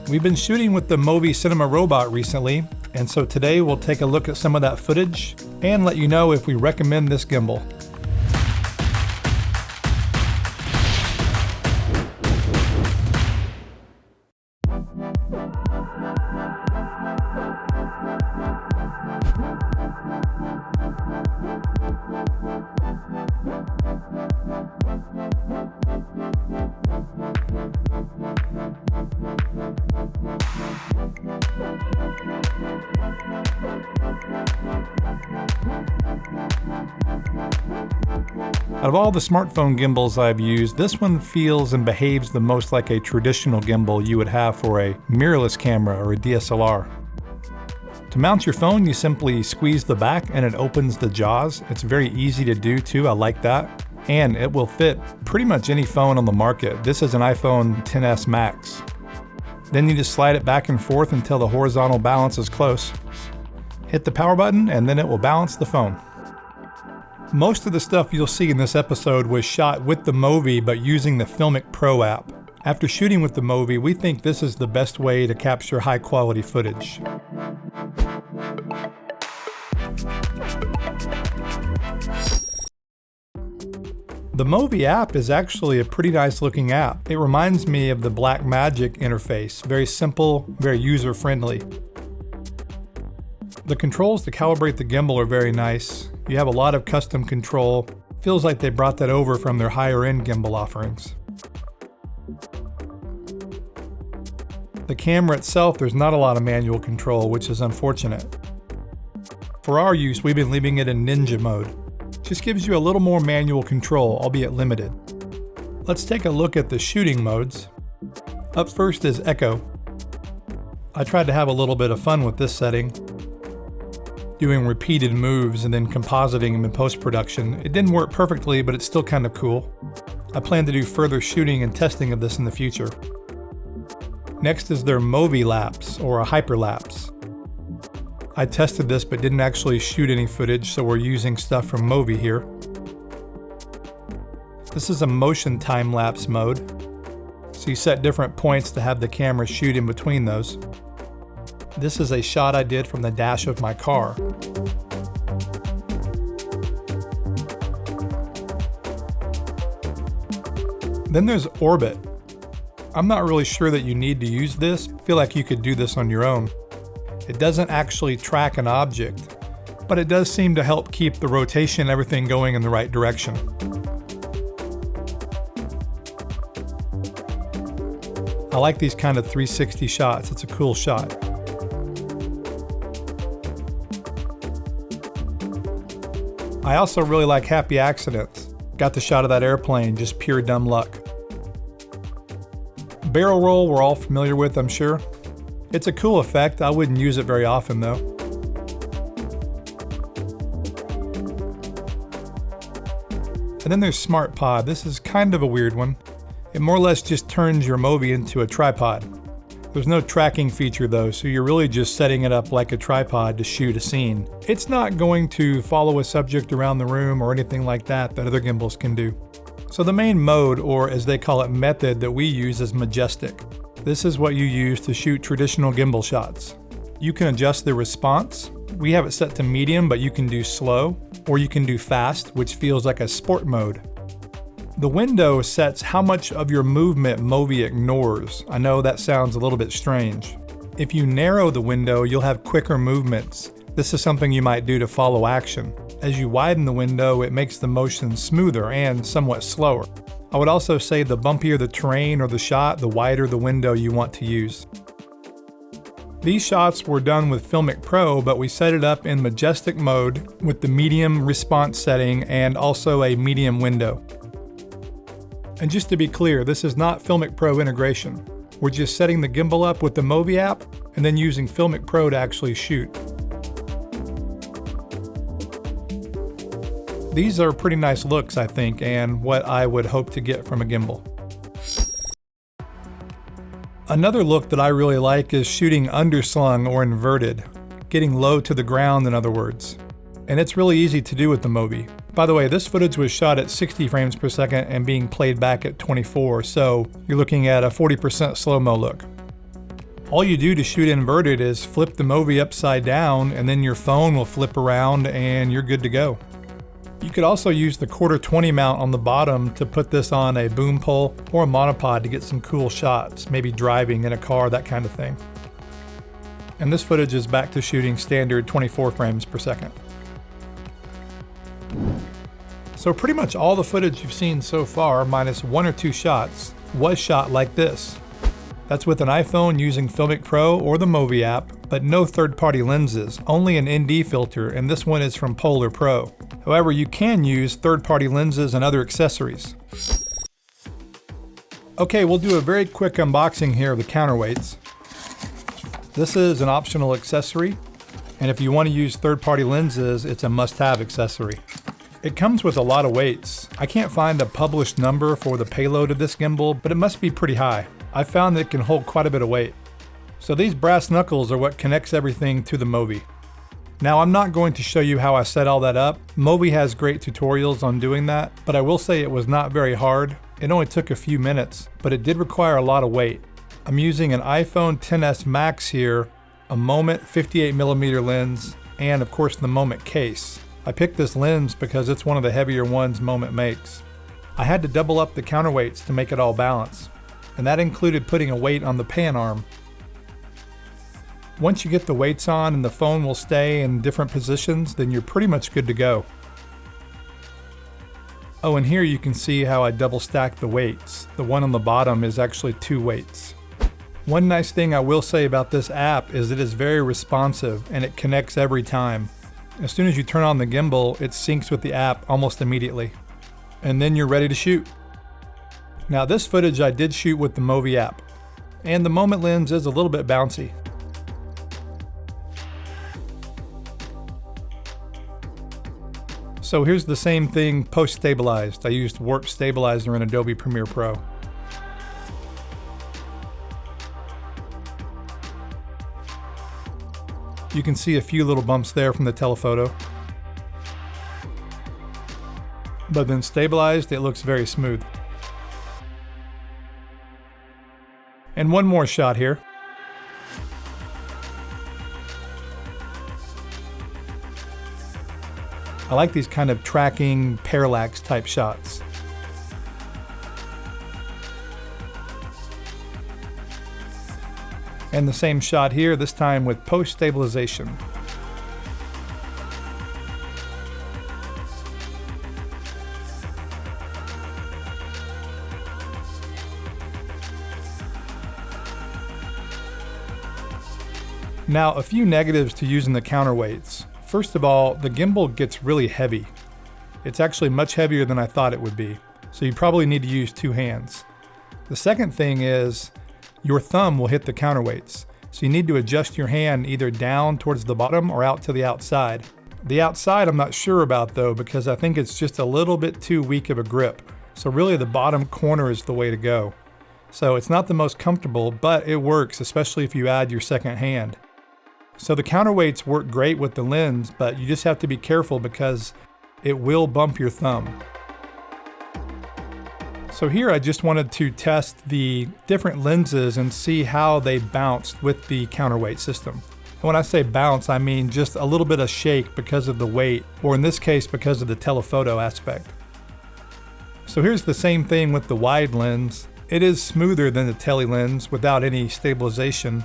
We've been shooting with the Movi Cinema Robot recently, and so today we'll take a look at some of that footage and let you know if we recommend this gimbal. Out of all the smartphone gimbals I've used, this one feels and behaves the most like a traditional gimbal you would have for a mirrorless camera or a DSLR. To mount your phone, you simply squeeze the back and it opens the jaws. It's very easy to do too, I like that. And it will fit pretty much any phone on the market. This is an iPhone XS Max. Then you just slide it back and forth until the horizontal balance is close. Hit the power button and then it will balance the phone. Most of the stuff you'll see in this episode was shot with the Movi but using the FiLMiC Pro app. After shooting with the Movi, we think this is the best way to capture high quality footage. The Movi app is actually a pretty nice looking app. It reminds me of the Blackmagic interface. Very simple, very user friendly. The controls to calibrate the gimbal are very nice. You have a lot of custom control. Feels like they brought that over from their higher end gimbal offerings. The camera itself, there's not a lot of manual control, which is unfortunate. For our use, we've been leaving it in ninja mode. Just gives you a little more manual control, albeit limited. Let's take a look at the shooting modes. Up first is Echo. I tried to have a little bit of fun with this setting, doing repeated moves and then compositing them in post-production. It didn't work perfectly, but it's still kind of cool. I plan to do further shooting and testing of this in the future. Next is their Movi Lapse, or a hyperlapse. I tested this but didn't actually shoot any footage, so we're using stuff from Movi here. This is a motion time-lapse mode. So you set different points to have the camera shoot in between those. This is a shot I did from the dash of my car. Then there's Orbit. I'm not really sure that you need to use this. I feel like you could do this on your own. It doesn't actually track an object, but it does seem to help keep the rotation and everything going in the right direction. I like these kind of 360 shots. It's a cool shot. I also really like Happy Accidents. Got the shot of that airplane, just pure dumb luck. Barrel roll we're all familiar with, I'm sure. It's a cool effect. I wouldn't use it very often though. And then there's Smart Pod. This is kind of a weird one. It more or less just turns your Movi into a tripod. There's no tracking feature though, so you're really just setting it up like a tripod to shoot a scene. It's not going to follow a subject around the room or anything like that other gimbals can do. So the main mode, or as they call it, method that we use is Majestic. This is what you use to shoot traditional gimbal shots. You can adjust the response. We have it set to medium, but you can do slow, or you can do fast, which feels like a sport mode. The window sets how much of your movement Movi ignores. I know that sounds a little bit strange. If you narrow the window, you'll have quicker movements. This is something you might do to follow action. As you widen the window, it makes the motion smoother and somewhat slower. I would also say the bumpier the terrain or the shot, the wider the window you want to use. These shots were done with FiLMiC Pro, but we set it up in Majestic mode with the medium response setting and also a medium window. And just to be clear, this is not FiLMiC Pro integration. We're just setting the gimbal up with the Movi app and then using FiLMiC Pro to actually shoot. These are pretty nice looks, I think, and what I would hope to get from a gimbal. Another look that I really like is shooting underslung or inverted, getting low to the ground in other words. And it's really easy to do with the Movi. By the way, this footage was shot at 60 frames per second and being played back at 24, so you're looking at a 40% slow-mo look. All you do to shoot inverted is flip the Movi upside down, and then your phone will flip around and you're good to go. You could also use the 1/4-20 mount on the bottom to put this on a boom pole or a monopod to get some cool shots, maybe driving in a car, that kind of thing. And this footage is back to shooting standard 24 frames per second. So pretty much all the footage you've seen so far, minus 1 or 2 shots, was shot like this. That's with an iPhone using FiLMiC Pro or the Movi app, but no third-party lenses, only an ND filter, and this one is from Polar Pro. However, you can use third-party lenses and other accessories. Okay, we'll do a very quick unboxing here of the counterweights. This is an optional accessory, and if you want to use third-party lenses, it's a must-have accessory. It comes with a lot of weights. I can't find a published number for the payload of this gimbal, but it must be pretty high. I found that it can hold quite a bit of weight. So these brass knuckles are what connects everything to the Movi. Now I'm not going to show you how I set all that up. Movi has great tutorials on doing that, but I will say it was not very hard. It only took a few minutes, but it did require a lot of weight. I'm using an iPhone XS Max here, a Moment 58mm lens, and of course the Moment case. I picked this lens because it's one of the heavier ones Moment makes. I had to double up the counterweights to make it all balance, and that included putting a weight on the pan arm. Once you get the weights on and the phone will stay in different positions, then you're pretty much good to go. Oh, and here you can see how I double stacked the weights. The one on the bottom is actually 2 weights. One nice thing I will say about this app is it is very responsive and it connects every time. As soon as you turn on the gimbal, it syncs with the app almost immediately. And then you're ready to shoot. Now this footage I did shoot with the Movi app, and the Moment lens is a little bit bouncy. So here's the same thing post-stabilized. I used Warp Stabilizer in Adobe Premiere Pro. You can see a few little bumps there from the telephoto. But then stabilized, it looks very smooth. And one more shot here. I like these kind of tracking parallax type shots. And the same shot here, this time with post-stabilization. Now, a few negatives to using the counterweights. First of all, the gimbal gets really heavy. It's actually much heavier than I thought it would be, so you probably need to use 2 hands. The second thing is, your thumb will hit the counterweights, so you need to adjust your hand either down towards the bottom or out to the outside. The outside I'm not sure about though, because I think it's just a little bit too weak of a grip, so really the bottom corner is the way to go. So it's not the most comfortable, but it works, especially if you add your second hand. So the counterweights work great with the lens, but you just have to be careful because it will bump your thumb. So here I just wanted to test the different lenses and see how they bounced with the counterweight system. And when I say bounce, I mean just a little bit of shake because of the weight, or in this case because of the telephoto aspect. So here's the same thing with the wide lens. It is smoother than the tele lens without any stabilization.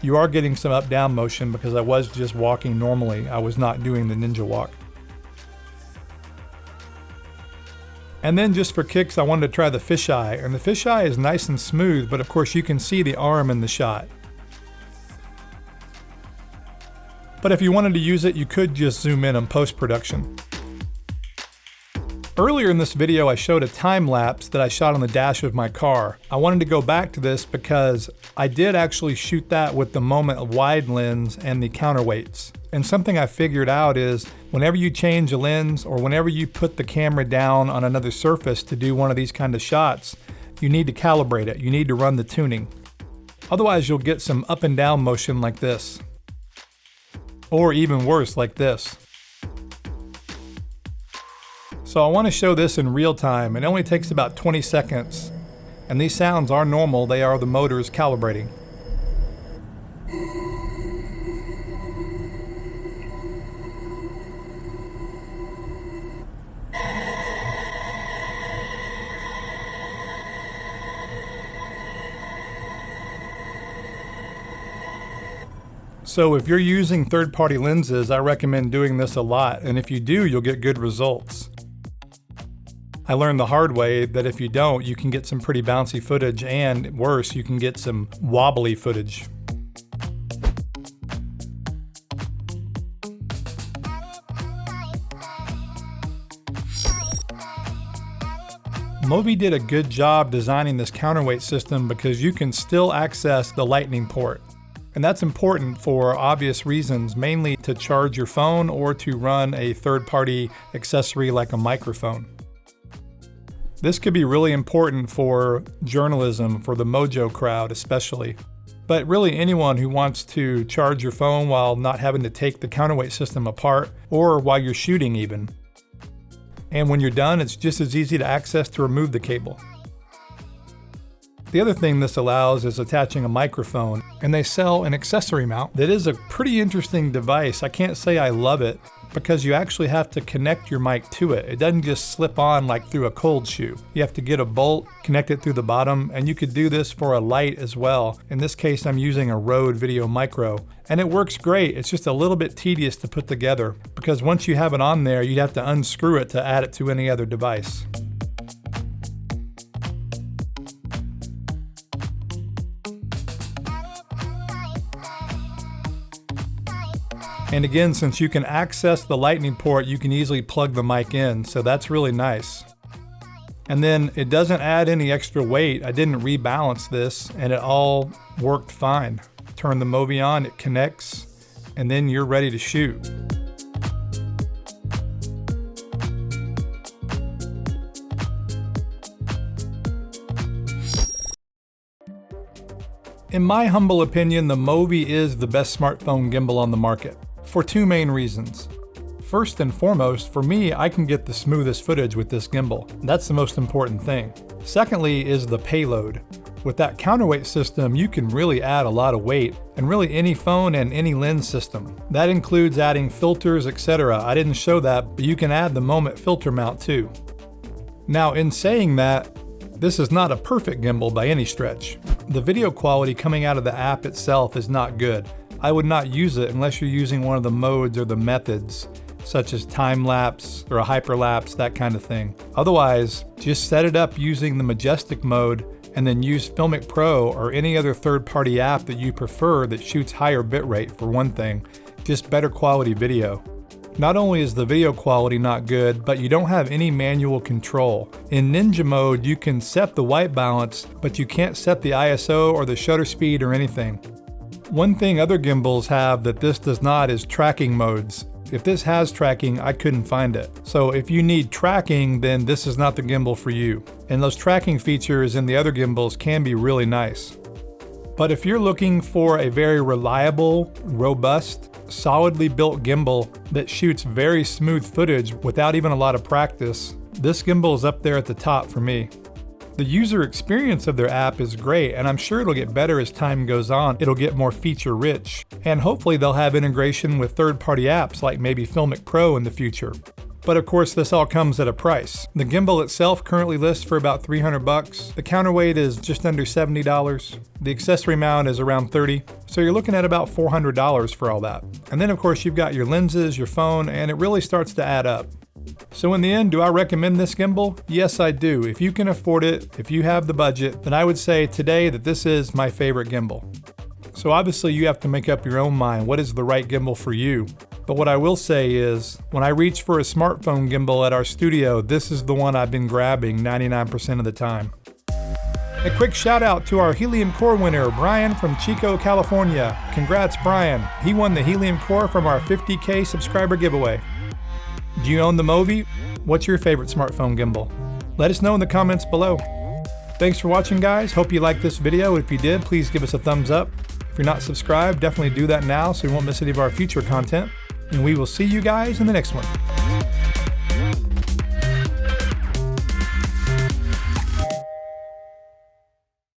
You are getting some up-down motion because I was just walking normally. I was not doing the ninja walk. And then just for kicks, I wanted to try the fisheye, and the fisheye is nice and smooth, but of course you can see the arm in the shot. But if you wanted to use it, you could just zoom in on post-production. Earlier in this video, I showed a time lapse that I shot on the dash of my car. I wanted to go back to this because I did actually shoot that with the Moment wide lens and the counterweights. And something I figured out is whenever you change a lens or whenever you put the camera down on another surface to do one of these kind of shots, you need to calibrate it. You need to run the tuning. Otherwise, you'll get some up and down motion like this. Or even worse, like this. So I want to show this in real time. It only takes about 20 seconds. And these sounds are normal. They are the motors calibrating. So if you're using third-party lenses, I recommend doing this a lot, and if you do, you'll get good results. I learned the hard way that if you don't, you can get some pretty bouncy footage, and worse, you can get some wobbly footage. Movi did a good job designing this counterweight system because you can still access the lightning port. And that's important for obvious reasons, mainly to charge your phone or to run a third-party accessory like a microphone. This could be really important for journalism, for the Mojo crowd especially. But really anyone who wants to charge your phone while not having to take the counterweight system apart, or while you're shooting even. And when you're done, it's just as easy to access to remove the cable. The other thing this allows is attaching a microphone, and they sell an accessory mount that is a pretty interesting device. I can't say I love it because you actually have to connect your mic to it. It doesn't just slip on like through a cold shoe. You have to get a bolt, connect it through the bottom, and you could do this for a light as well. In this case, I'm using a Rode Video Micro, and it works great. It's just a little bit tedious to put together because once you have it on there, you'd have to unscrew it to add it to any other device. And again, since you can access the lightning port, you can easily plug the mic in, so that's really nice. And then it doesn't add any extra weight. I didn't rebalance this, and it all worked fine. Turn the Movi on, it connects, and then you're ready to shoot. In my humble opinion, the Movi is the best smartphone gimbal on the market, for two main reasons. First and foremost, for me, I can get the smoothest footage with this gimbal. That's the most important thing. Secondly is the payload. With that counterweight system, you can really add a lot of weight, and really any phone and any lens system. That includes adding filters, etc. I didn't show that, but you can add the Moment filter mount too. Now, in saying that, this is not a perfect gimbal by any stretch. The video quality coming out of the app itself is not good. I would not use it unless you're using one of the modes or the methods, such as time-lapse or a hyperlapse, that kind of thing. Otherwise, just set it up using the majestic mode and then use FiLMiC Pro or any other third-party app that you prefer that shoots higher bitrate for one thing, just better quality video. Not only is the video quality not good, but you don't have any manual control. In Ninja mode, you can set the white balance, but you can't set the ISO or the shutter speed or anything. One thing other gimbals have that this does not is tracking modes. If this has tracking, I couldn't find it. So if you need tracking, then this is not the gimbal for you. And those tracking features in the other gimbals can be really nice. But if you're looking for a very reliable, robust, solidly built gimbal that shoots very smooth footage without even a lot of practice, this gimbal is up there at the top for me. The user experience of their app is great, and I'm sure it'll get better as time goes on. It'll get more feature rich, and hopefully they'll have integration with third-party apps like maybe FiLMiC Pro in the future. But of course, this all comes at a price. The gimbal itself currently lists for about $300. The counterweight is just under $70. The accessory mount is around $30. So you're looking at about $400 for all that. And then of course you've got your lenses, your phone, and it really starts to add up. So in the end, do I recommend this gimbal? Yes, I do. If you can afford it, if you have the budget, then I would say today that this is my favorite gimbal. So obviously you have to make up your own mind. What is the right gimbal for you? But what I will say is, when I reach for a smartphone gimbal at our studio, this is the one I've been grabbing 99% of the time. A quick shout out to our Helium Core winner, Brian from Chico, California. Congrats, Brian. He won the Helium Core from our 50K subscriber giveaway. Do you own the Movi? What's your favorite smartphone gimbal? Let us know in the comments below. Thanks for watching, guys. Hope you liked this video. If you did, please give us a thumbs up. If you're not subscribed, definitely do that now so you won't miss any of our future content. And we will see you guys in the next one.